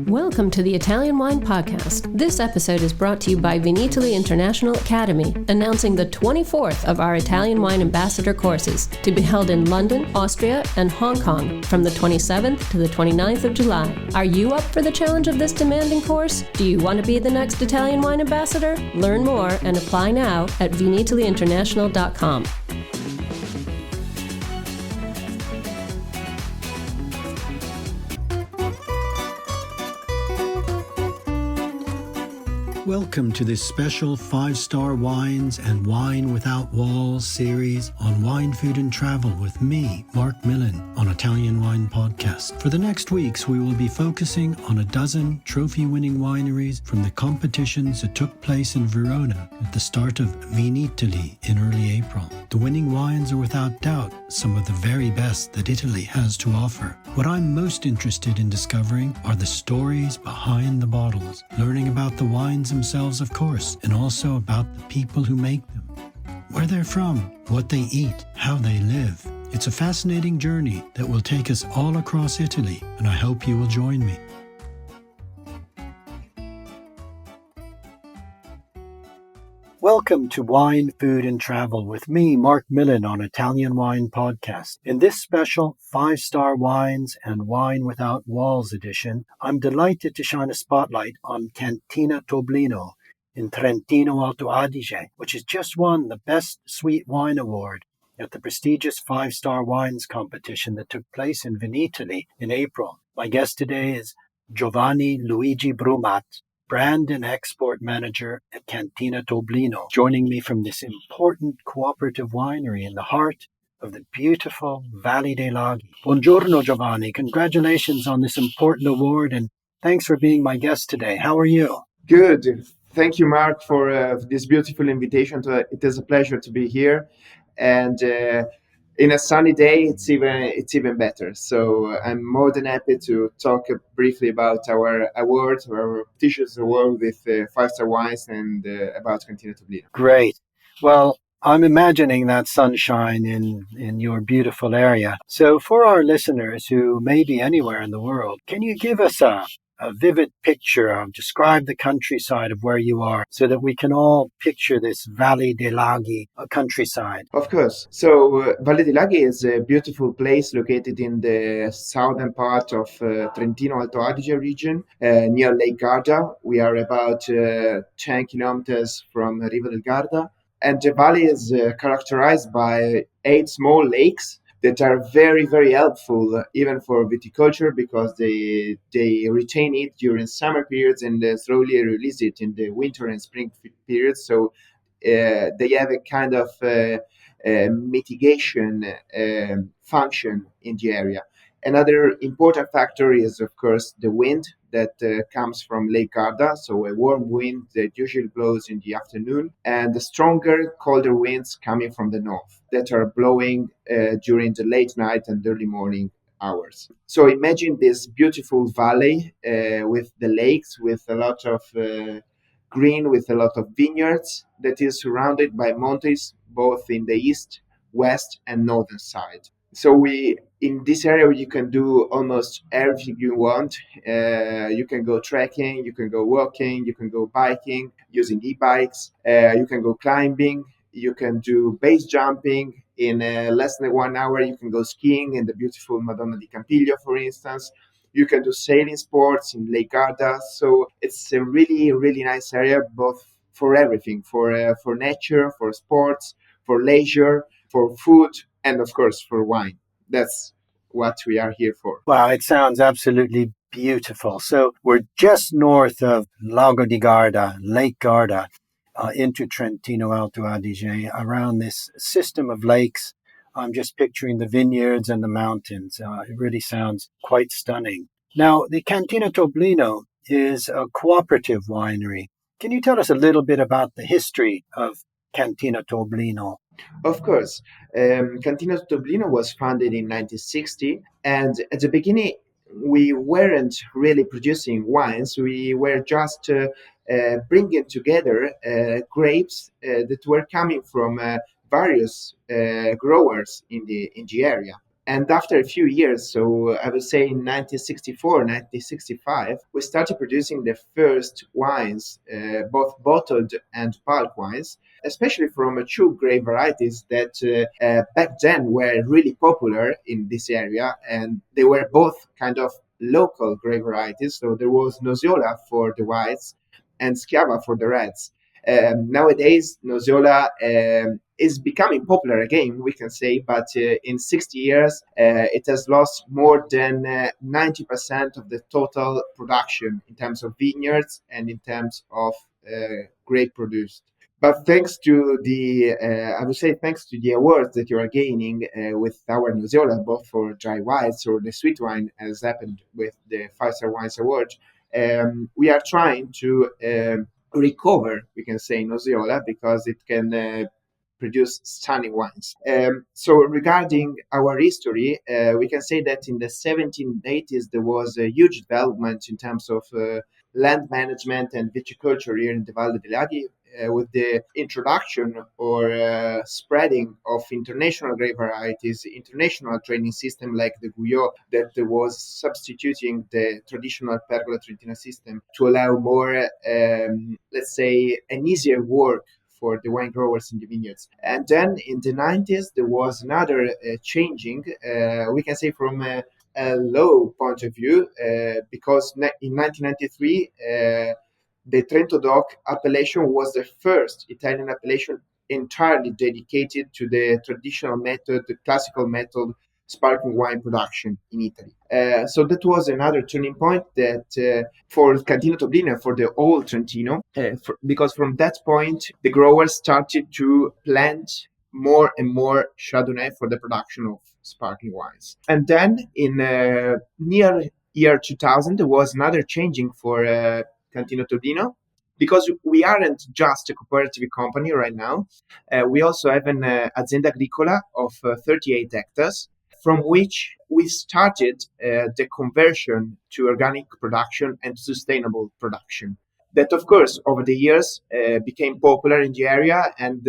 Welcome to the Italian Wine Podcast. This episode is brought to you by Vinitaly International Academy, announcing the 24th of our Italian Wine Ambassador courses to be held in London, Austria, and Hong Kong from the 27th to the 29th of July. Are you up for the challenge of this demanding course? Do you want to be the next Italian Wine Ambassador? Learn more and apply now at vinitalyinternational.com. Welcome to this special 5-star Wines and Wine Without Walls series on wine, food and travel with me, Marc Millon, on Italian Wine Podcast. For the next weeks, we will be focusing on a dozen trophy-winning wineries from the competitions that took place in Verona at the start of Vinitaly in early April. The winning wines are without doubt some of the very best that Italy has to offer. What I'm most interested in discovering are the stories behind the bottles, learning about the wines themselves, of course, and also about the people who make them, where they're from, what they eat, how they live. It's a fascinating journey that will take us all across Italy, and I hope you will join me. Welcome to Wine, Food and Travel with me, Marc Millon, on Italian Wine Podcast. In this special 5-star Wines and Wine Without Walls edition, I'm delighted to shine a spotlight on Cantina Toblino in Trentino Alto Adige, which has just won the Best Sweet Wine Award at the prestigious 5-star Wines competition that took place in Vinitaly in April. My guest today is Giovanni Luigi Brumat, Brand and Export Manager at Cantina Toblino, joining me from this important cooperative winery in the heart of the beautiful Valle dei Laghi. Buongiorno, Giovanni. Congratulations on this important award, and thanks for being my guest today. How are you? Good. Thank you, Marc, for this beautiful invitation. It is a pleasure to be here, and in a sunny day, it's even better. So I'm more than happy to talk briefly about our award, our prestigious award with 5-star wines, and about Cantina Toblino. Great. Well, I'm imagining that sunshine in your beautiful area. So for our listeners who may be anywhere in the world, can you give us a vivid picture describe the countryside of where you are so that we can all picture this Valle dei Laghi countryside? Of course. So Valle dei Laghi is a beautiful place located in the southern part of Trentino Alto Adige region, near Lake Garda. We are about 10 kilometers from Riva del Garda. And the valley is characterized by 8 small lakes that are very, very helpful even for viticulture, because they retain it during summer periods and slowly release it in the winter and spring periods. So they have a kind of mitigation function in the area. Another important factor is, of course, the wind that comes from Lake Garda, so a warm wind that usually blows in the afternoon, and the stronger, colder winds coming from the north that are blowing during the late night and early morning hours. So imagine this beautiful valley with the lakes, with a lot of green, with a lot of vineyards, that is surrounded by mountains, both in the east, west, and northern side. So in this area, you can do almost everything you want. You can go trekking, you can go walking, you can go biking using e-bikes, you can go climbing, you can do base jumping. In less than 1 hour, you can go skiing in the beautiful Madonna di Campiglio, for instance. You can do sailing sports in Lake Garda. So it's a really, really nice area, both for everything, for nature, for sports, for leisure, for food, and of course for wine. That's what we are here for. Wow, it sounds absolutely beautiful. So we're just north of Lago di Garda, Lake Garda, into Trentino Alto Adige, around this system of lakes. I'm just picturing the vineyards and the mountains. It really sounds quite stunning. Now, the Cantina Toblino is a cooperative winery. Can you tell us a little bit about the history of Cantina Toblino? Of course. Cantina Toblino was founded in 1960, and at the beginning, we weren't really producing wines. We were just bringing together grapes that were coming from various growers in the area. And after a few years, so I would say in 1964, 1965, we started producing the first wines, both bottled and bulk wines, especially from mature grape varieties that back then were really popular in this area. And they were both kind of local grape varieties. So there was Nosiola for the whites and Schiava for the reds. Nowadays, Nosiola is becoming popular again, we can say, but in 60 years, it has lost more than 90% of the total production in terms of vineyards and in terms of grape produced. But thanks to I would say, thanks to the awards that you are gaining with our Nosiola, both for dry whites or the sweet wine, as happened with the 5-Star Wines Award, we are trying to recover, we can say, Nosiola because it can produce stunning wines. So regarding our history, we can say that in the 1780s there was a huge development in terms of land management and viticulture here in the Valle de Laghi, with the introduction or spreading of international grape varieties, international training system like the Guyot that was substituting the traditional Pergola Trentino system to allow more, let's say, an easier work for the wine growers in the vineyards. And then in the 90s, there was another changing, we can say from a low point of view, because in 1993, the Trento DOC appellation was the first Italian appellation entirely dedicated to the traditional method, the classical method, sparkling wine production in Italy. So that was another turning point that for Cantina Toblino, for the old Trentino, because from that point, the growers started to plant more and more Chardonnay for the production of sparkling wines. And then in near year 2000, there was another changing for Cantina Toblino, because we aren't just a cooperative company right now. We also have an Azienda Agricola of 38 hectares, from which we started the conversion to organic production and sustainable production. That, of course, over the years became popular in the area, and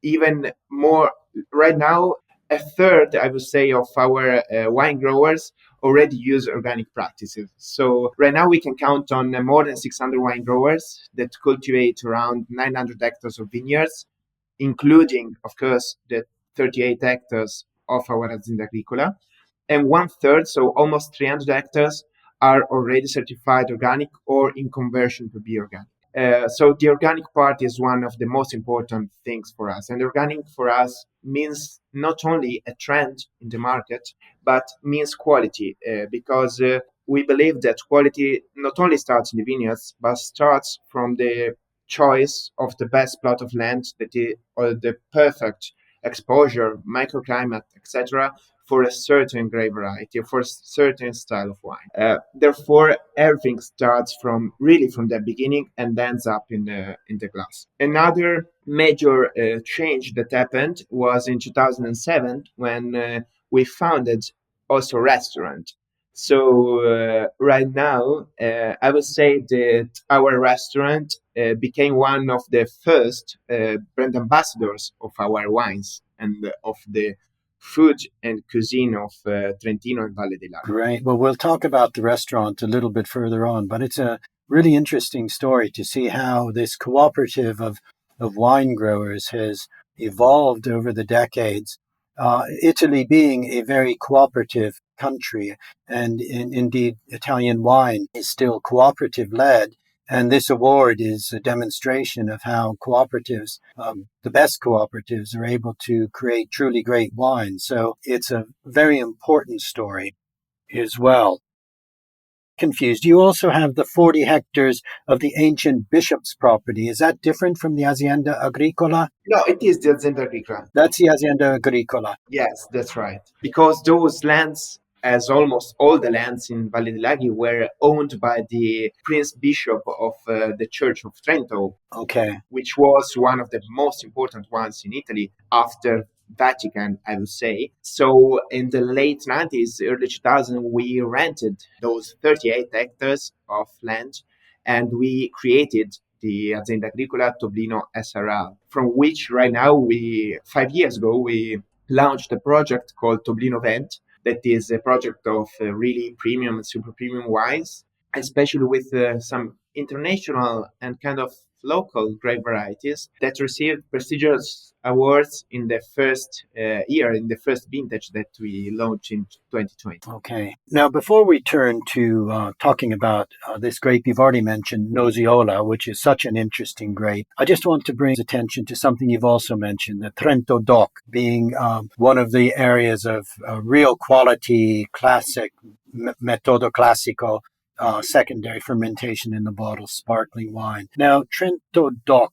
even more right now, a third, I would say, of our wine growers already use organic practices. So right now we can count on more than 600 wine growers that cultivate around 900 hectares of vineyards, including, of course, the 38 hectares of our Azienda Agricola. And one third, so almost 300 hectares, are already certified organic or in conversion to be organic. So the organic part is one of the most important things for us. And organic for us means not only a trend in the market, but means quality, because we believe that quality not only starts in the vineyards, but starts from the choice of the best plot of land or the perfect exposure, microclimate, etc., for a certain grape variety, for a certain style of wine. Therefore, everything starts from the beginning and ends up in the glass. Another major change that happened was in 2007 when we founded also a restaurant. So right now, I would say that our restaurant became one of the first brand ambassadors of our wines and of the food and cuisine of Trentino and Valle de Laghi. Great. Well, we'll talk about the restaurant a little bit further on, but it's a really interesting story to see how this cooperative of wine growers has evolved over the decades. Italy being a very cooperative country, and indeed Italian wine is still cooperative led. And this award is a demonstration of how cooperatives, the best cooperatives, are able to create truly great wine. So it's a very important story as well. Confused. You also have the 40 hectares of the ancient bishop's property. Is that different from the Azienda Agricola? No, it is the Azienda Agricola. That's the Azienda Agricola. Yes, that's right. Because those lands, as almost all the lands in Valle de Laghi, were owned by the Prince Bishop of the Church of Trento, Okay. which was one of the most important ones in Italy after Vatican, I would say. So in the late 90s, early 2000, we rented those 38 hectares of land and we created the Azienda Agricola Toblino SRL, from which right now 5 years ago, we launched a project called Toblino Vent, that is a project of really premium and super premium wines, especially with some international and kind of local grape varieties that received prestigious awards in the first year, in the first vintage that we launched in 2020. Okay. Now, before we turn to talking about this grape, you've already mentioned Nosiola, which is such an interesting grape. I just want to bring attention to something you've also mentioned, the Trento DOC, being one of the areas of real quality, classic, metodo classico, secondary fermentation in the bottle, sparkling wine. Now, Trento DOC,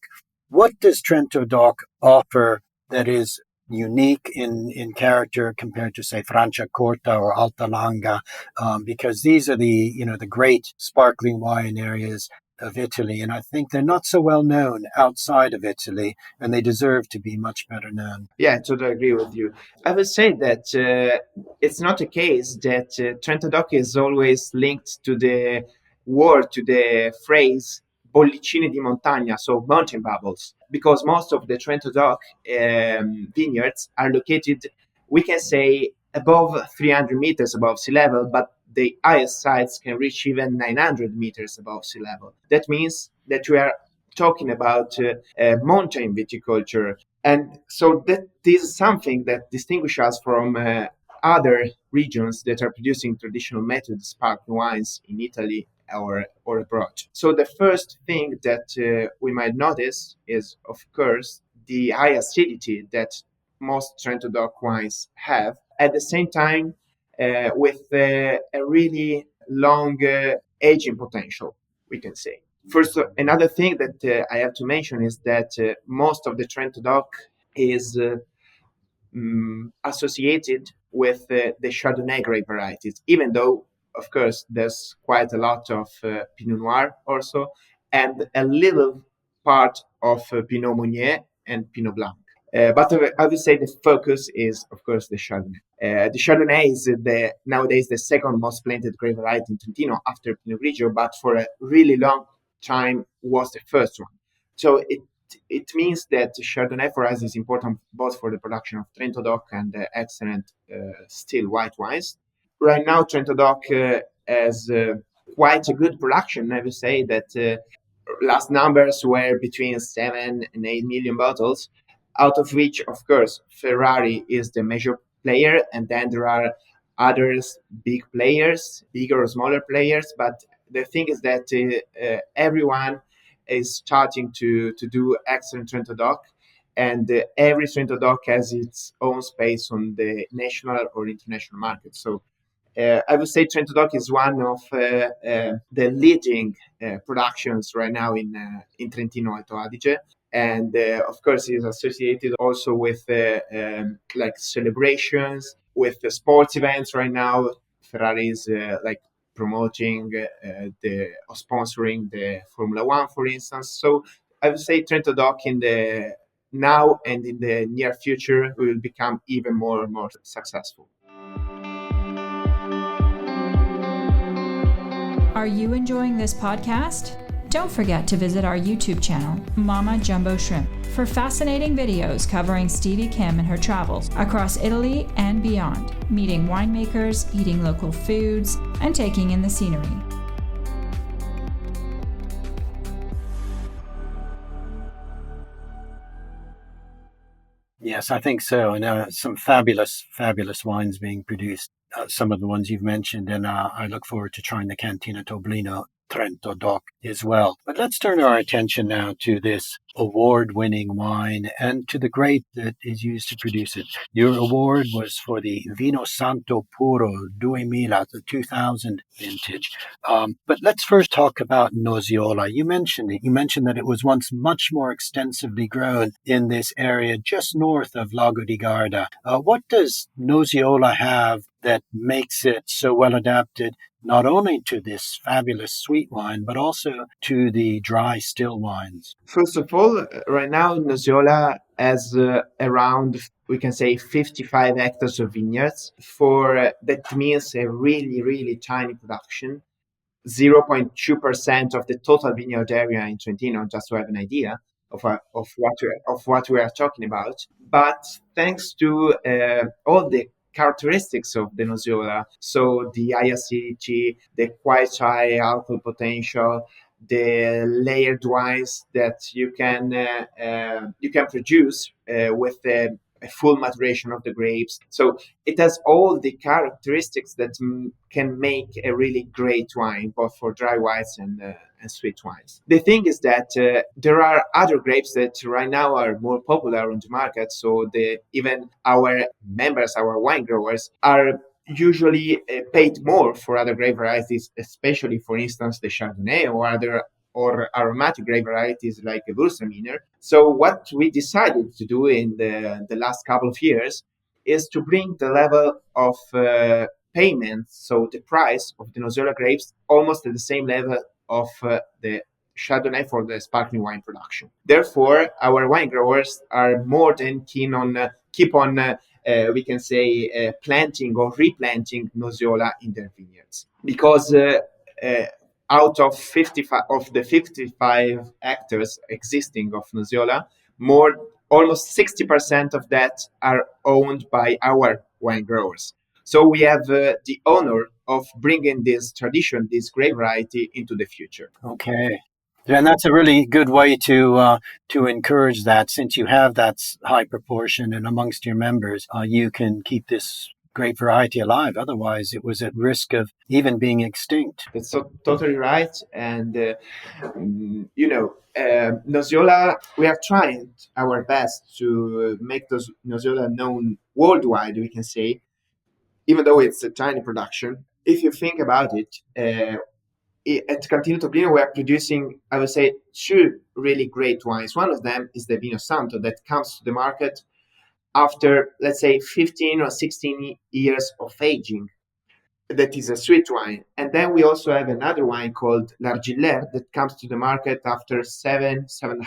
what does Trento DOC offer that is unique in character compared to, say, Franciacorta or Alta Langa, because these are the great sparkling wine areas of Italy, and I think they're not so well known outside of Italy, and they deserve to be much better known. Yeah, I totally agree with you. I would say that it's not a case that Trento DOC is always linked to the word, to the phrase bollicine di montagna, so mountain bubbles, because most of the Trento DOC vineyards are located, we can say, above 300 meters above sea level, but the highest sites can reach even 900 meters above sea level. That means that we are talking about mountain viticulture. And so that is something that distinguishes us from other regions that are producing traditional methods, sparkling wines in Italy or abroad. So the first thing that we might notice is, of course, the high acidity that most Trento DOC wines have. At the same time, with a really long aging potential, we can say. First, another thing that I have to mention is that most of the Trento DOC is associated with the Chardonnay grape varieties, even though, of course, there's quite a lot of Pinot Noir also, and a little part of Pinot Meunier and Pinot Blanc. But I would say the focus is, of course, the Chardonnay. The Chardonnay is nowadays the second most planted grape variety in Trentino after Pinot Grigio, but for a really long time was the first one. So it means that Chardonnay for us is important both for the production of Trento DOC and excellent still white wines. Right now, Trento DOC has quite a good production. I would say that last numbers were between 7 and 8 million bottles, out of which, of course, Ferrari is the major player, and then there are others, big players, bigger or smaller players. But the thing is that everyone is starting to do excellent Trento DOC, and every Trento DOC has its own space on the national or international market. So I would say Trento DOC is one of the leading productions right now in Trentino Alto Adige. And of course, it is associated also with like celebrations, with the sports events right now. Ferrari is like promoting or sponsoring the Formula One, for instance. So I would say Trento DOC in the now and in the near future will become even more and more successful. Are you enjoying this podcast? Don't forget to visit our YouTube channel, Mama Jumbo Shrimp, for fascinating videos covering Stevie Kim and her travels across Italy and beyond, meeting winemakers, eating local foods, and taking in the scenery. Yes, I think so. And some fabulous, fabulous wines being produced. Some of the ones you've mentioned, and I look forward to trying the Cantina Toblino Trento DOC as well. But let's turn our attention now to this award-winning wine and to the grape that is used to produce it. Your award was for the Vino Santo Puro 2000, the 2000 vintage. But let's first talk about Nosiola. You mentioned it. You mentioned that it was once much more extensively grown in this area just north of Lago di Garda. What does Nosiola have that makes it so well adapted not only to this fabulous sweet wine, but also to the dry, still wines? First of all, right now, Nosiola has around, we can say, 55 hectares of vineyards. That means a really, really tiny production, 0.2% of the total vineyard area in Trentino, just to have an idea of what we are talking about. But thanks to all the characteristics of the nosiola, so the high acidity, the quite high alcohol potential, the layered wines that you can produce with a full maturation of the grapes. So it has all the characteristics that can make a really great wine, both for dry wines and sweet wines. The thing is that there are other grapes that right now are more popular on the market. So even our members, our wine growers, are usually paid more for other grape varieties, especially, for instance, the Chardonnay or aromatic grape varieties like a Gewürztraminer. So what we decided to do in the last couple of years is to bring the level of payment, so the price of the Nozola grapes, almost at the same level of the Chardonnay for the sparkling wine production. Therefore, our wine growers are more than keen on keep on we can say planting or replanting Nosiola in their vineyards, because uh, out of 55 of the 55 hectares existing of Nosiola, more almost 60% of that are owned by our wine growers. So we have the honor of bringing this tradition, this grape variety, into the future. Okay. And that's a really good way to encourage that. Since you have that high proportion and amongst your members, you can keep this great variety alive. Otherwise, it was at risk of even being extinct. That's totally right. And, Nosiola, we are trying our best to make those Nosiola known worldwide, we can say, even though it's a tiny production. If you think about it, at Cantina Toblino, we are producing, I would say, two really great wines. One of them is the Vino Santo that comes to the market after, let's say, 15 or 16 years of aging. That is a sweet wine. And then we also have another wine called L'Argiller that comes to the market after seven and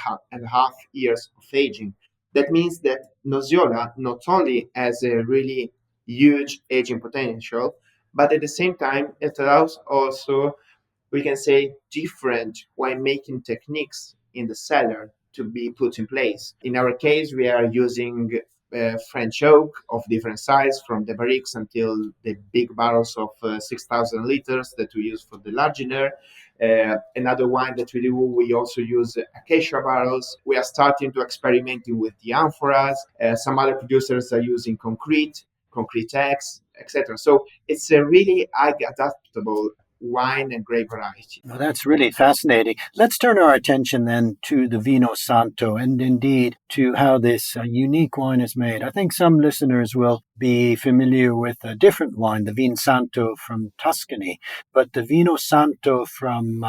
a half years of aging. That means that Nosiola not only has a really huge aging potential, but at the same time, it allows also, we can say, different winemaking techniques in the cellar to be put in place. In our case, we are using French oak of different size, from the barriques until the big barrels of 6,000 liters that we use for the Larginer. Another wine that we do, we also use acacia barrels. We are starting to experimenting with the amphoras. Some other producers are using concrete eggs, etc. So it's a really adaptable wine and grape variety. Well, that's really fascinating. Let's turn our attention then to the Vino Santo and indeed to how this unique wine is made. I think some listeners will be familiar with a different wine, the Vino Santo from Tuscany, but the Vino Santo from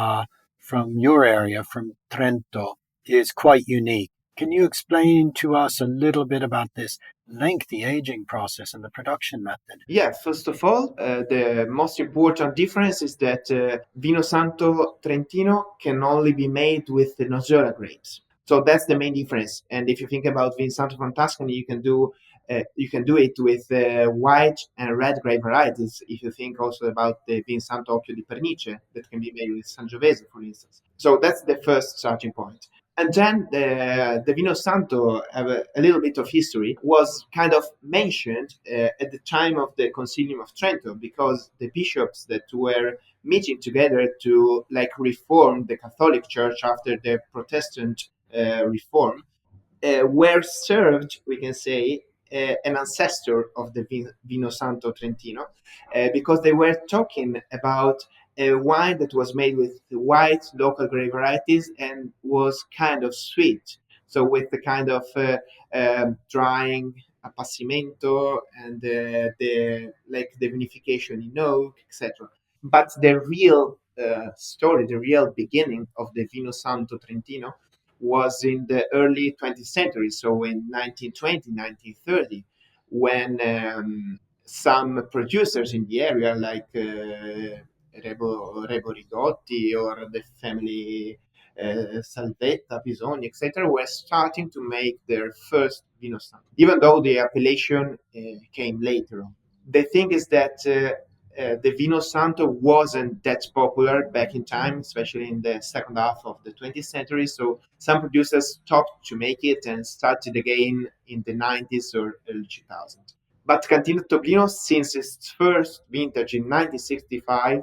your area, from Trento, is quite unique. Can you explain to us a little bit about this lengthy aging process and the production method? Yeah, first of all, the most important difference is that Vino Santo Trentino can only be made with the Nozola grapes. So that's the main difference. And if you think about Vino Santo from Tuscany, you can do it with white and red grape varieties. If you think also about the Vino Santo Occhio di Pernice that can be made with Sangiovese, for instance. So that's the first starting point. And then the Vino Santo, have a little bit of history, was kind of mentioned at the time of the Concilium of Trento, because the bishops that were meeting together to reform the Catholic Church after the Protestant reform were served, we can say, an ancestor of the Vino Santo Trentino, because they were talking about a wine that was made with white local grape varieties and was kind of sweet. So with the kind of drying, appassimento, and the vinification in oak, etc. But the real story, the real beginning of the Vino Santo Trentino was in the early 20th century, so in 1920, 1930, when some producers in the area, like Rebo Rigotti or the family Salvetta, Pisoni, etc., were starting to make their first Vino Santo, even though the appellation came later on. The thing is that the Vino Santo wasn't that popular back in time, especially in the second half of the 20th century. So some producers stopped to make it and started again in the 90s or early 2000s. But Cantina Toblino, since its first vintage in 1965,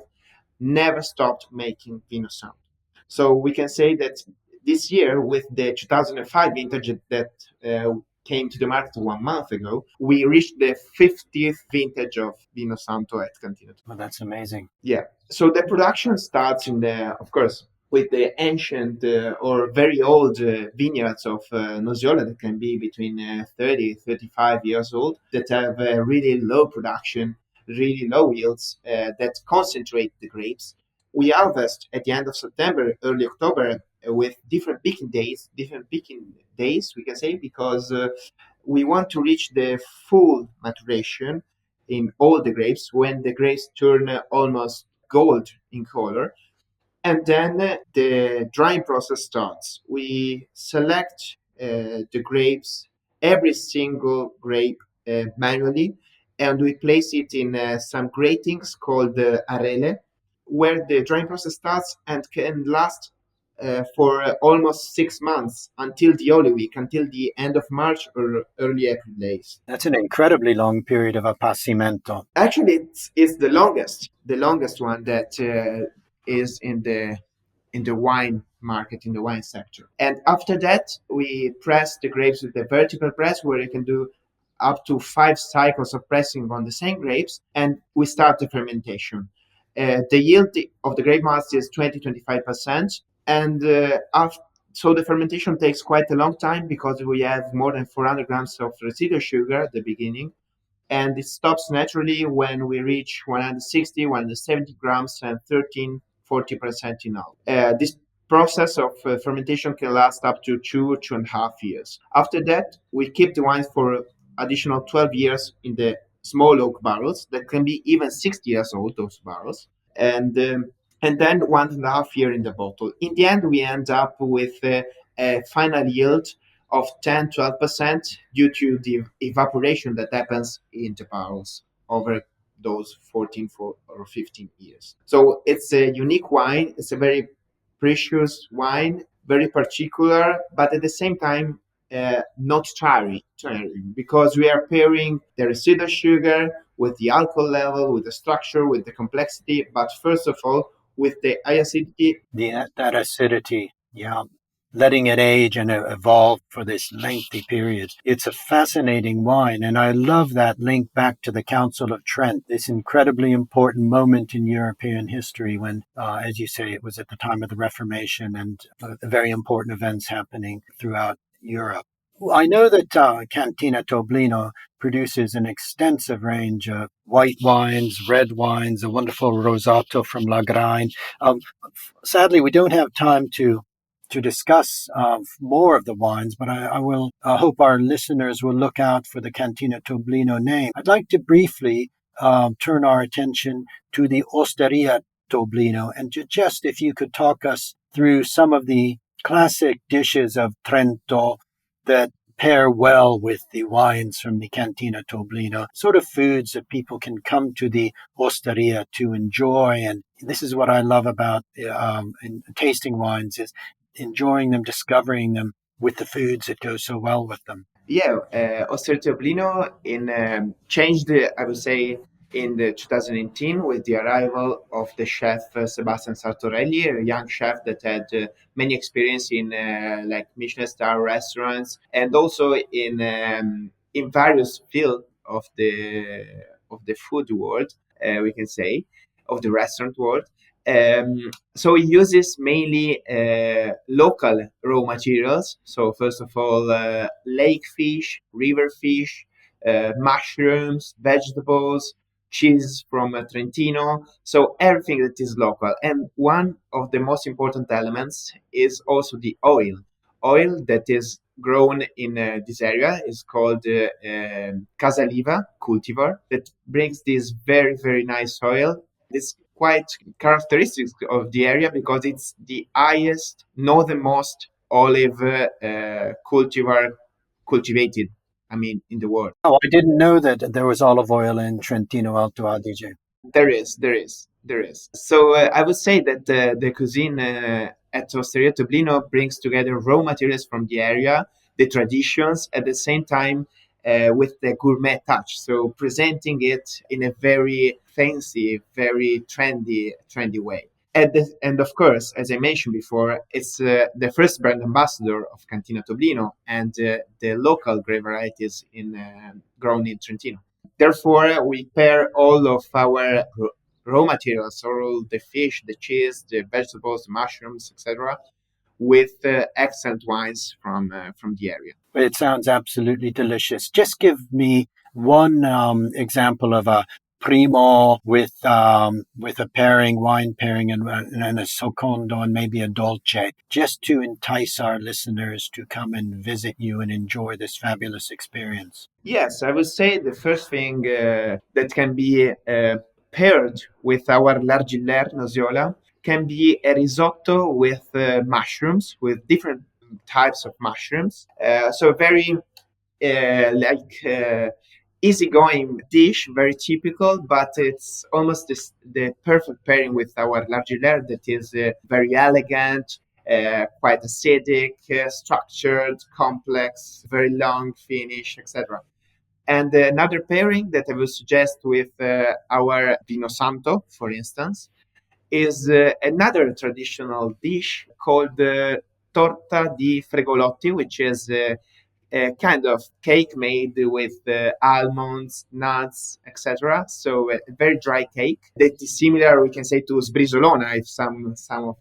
never stopped making Vino Santo. So we can say that this year, with the 2005 vintage that came to the market 1 month ago, we reached the 50th vintage of Vino Santo at Cantina. Well, that's amazing. Yeah. So the production starts of course, with the ancient or very old vineyards of Nosiola that can be between 30, 35 years old, that have really low production, really low yields, that concentrate the grapes. We harvest at the end of September, early October, with different picking days, we can say, because we want to reach the full maturation in all the grapes when the grapes turn almost gold in color. And then the drying process starts. We select the grapes, every single grape manually, and we place it in some gratings called arele, where the drying process starts and can last for almost 6 months until the Holy Week, until the end of March or early April days. That's an incredibly long period of appassimento. Actually, it's the longest one that is in the wine market, in the wine sector. And after that, we press the grapes with a vertical press, where you can do up to 5 cycles of pressing on the same grapes, and we start the fermentation. The yield of the grape must is 20-25%, and so the fermentation takes quite a long time, because we have more than 400 grams of residual sugar at the beginning, and it stops naturally when we reach 160, 170 grams and 13-40% in all. This process of fermentation can last up to 2.5 years. After that, we keep the wine for additional 12 years in the small oak barrels that can be even 60 years old, those barrels, and then 1.5 year in the bottle. In the end, we end up with a final yield of 10-12% due to the evaporation that happens in the barrels over those 14 or 15 years. So it's a unique wine. It's a very precious wine, very particular, but at the same time, not tiring, because we are pairing the residual sugar with the alcohol level, with the structure, with the complexity, but first of all, with the acidity. That acidity, yeah. Letting it age and evolve for this lengthy period. It's a fascinating wine, and I love that link back to the Council of Trent, this incredibly important moment in European history when, as you say, it was at the time of the Reformation and very important events happening throughout Europe. I know that Cantina Toblino produces an extensive range of white wines, red wines, a wonderful rosato from Laghi. Sadly, we don't have time to discuss more of the wines, but I will hope our listeners will look out for the Cantina Toblino name. I'd like to briefly turn our attention to the Osteria Toblino, and just if you could talk us through some of the classic dishes of Trento that pair well with the wines from the Cantina Toblino, sort of foods that people can come to the Osteria to enjoy. And this is what I love about in tasting wines, is enjoying them, discovering them with the foods that go so well with them. Yeah, Osteria Toblino changed, I would say, in the 2018 with the arrival of the chef Sebastian Sartorelli, a young chef that had many experience in like Michelin star restaurants, and also in various fields of the food world, we can say, of the restaurant world. So he uses mainly local raw materials. So first of all, lake fish, river fish, mushrooms, vegetables, cheese from Trentino. So everything that is local. And one of the most important elements is also the oil. Oil that is grown in this area is called Casaliva cultivar, that brings this very, very nice oil. It's quite characteristic of the area because it's the highest, northernmost olive cultivar cultivated, in the world. Oh, I didn't know that there was olive oil in Trentino Alto Adige. There is. So I would say that the cuisine at Osteria Toblino brings together raw materials from the area, the traditions, at the same time with the gourmet touch. So presenting it in a very fancy, very trendy way. And of course, as I mentioned before, it's the first brand ambassador of Cantina Toblino and the local grape varieties grown in Trentino. Therefore, we pair all of our raw materials, all the fish, the cheese, the vegetables, the mushrooms, etc., with excellent wines from the area. It sounds absolutely delicious. Just give me one example of a primo with a pairing, wine pairing, and a secondo and maybe a dolce, just to entice our listeners to come and visit you and enjoy this fabulous experience. Yes, I would say the first thing that can be paired with our Largiller Nosiola can be a risotto with mushrooms, with different types of mushrooms. So very easygoing dish, very typical, but it's almost the perfect pairing with our Largiller that is very elegant, quite acidic, structured, complex, very long finish, etc. And another pairing that I would suggest with our Vino Santo, for instance, is another traditional dish called torta di fregolotti, which is a kind of cake made with almonds, nuts, etc. So a very dry cake that is similar, we can say, to sbrisolona, if some of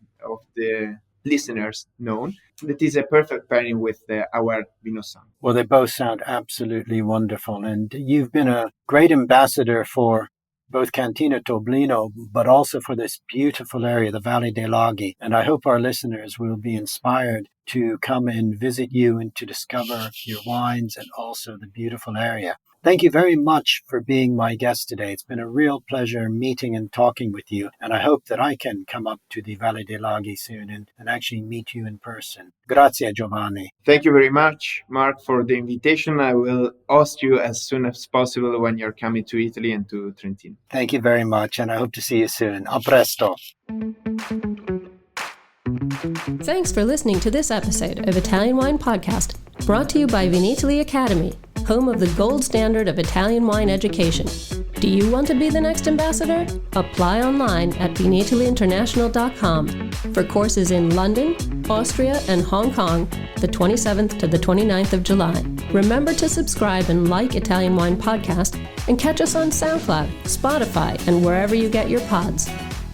the listeners know. That is a perfect pairing with our Vino Santo. Well, they both sound absolutely wonderful. And you've been a great ambassador for both Cantina Toblino, but also for this beautiful area, the Valle dei Laghi. And I hope our listeners will be inspired to come and visit you and to discover your wines and also the beautiful area. Thank you very much for being my guest today. It's been a real pleasure meeting and talking with you. And I hope that I can come up to the Valle dei Laghi soon and actually meet you in person. Grazie, Giovanni. Thank you very much, Mark, for the invitation. I will host you as soon as possible when you're coming to Italy and to Trentino. Thank you very much, and I hope to see you soon. A presto. Thanks for listening to this episode of Italian Wine Podcast, brought to you by Vinitaly Academy, home of the gold standard of Italian wine education. Do you want to be the next ambassador? Apply online at vinitalyinternational.com for courses in London, Austria, and Hong Kong, the 27th to the 29th of July. Remember to subscribe and like Italian Wine Podcast and catch us on SoundCloud, Spotify, and wherever you get your pods.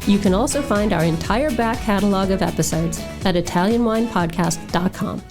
You can also find our entire back catalog of episodes at ItalianWinePodcast.com.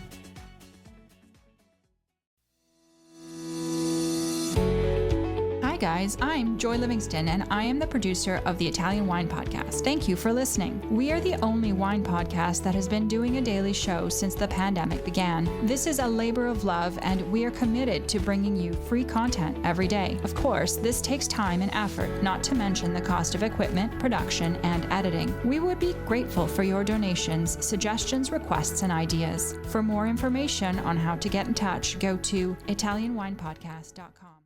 Hi guys, I'm Joy Livingston and I am the producer of the Italian Wine Podcast. Thank you for listening. We are the only wine podcast that has been doing a daily show since the pandemic began. This is a labor of love and we are committed to bringing you free content every day. Of course, this takes time and effort, not to mention the cost of equipment, production, and editing. We would be grateful for your donations, suggestions, requests, and ideas. For more information on how to get in touch, go to ItalianWinePodcast.com.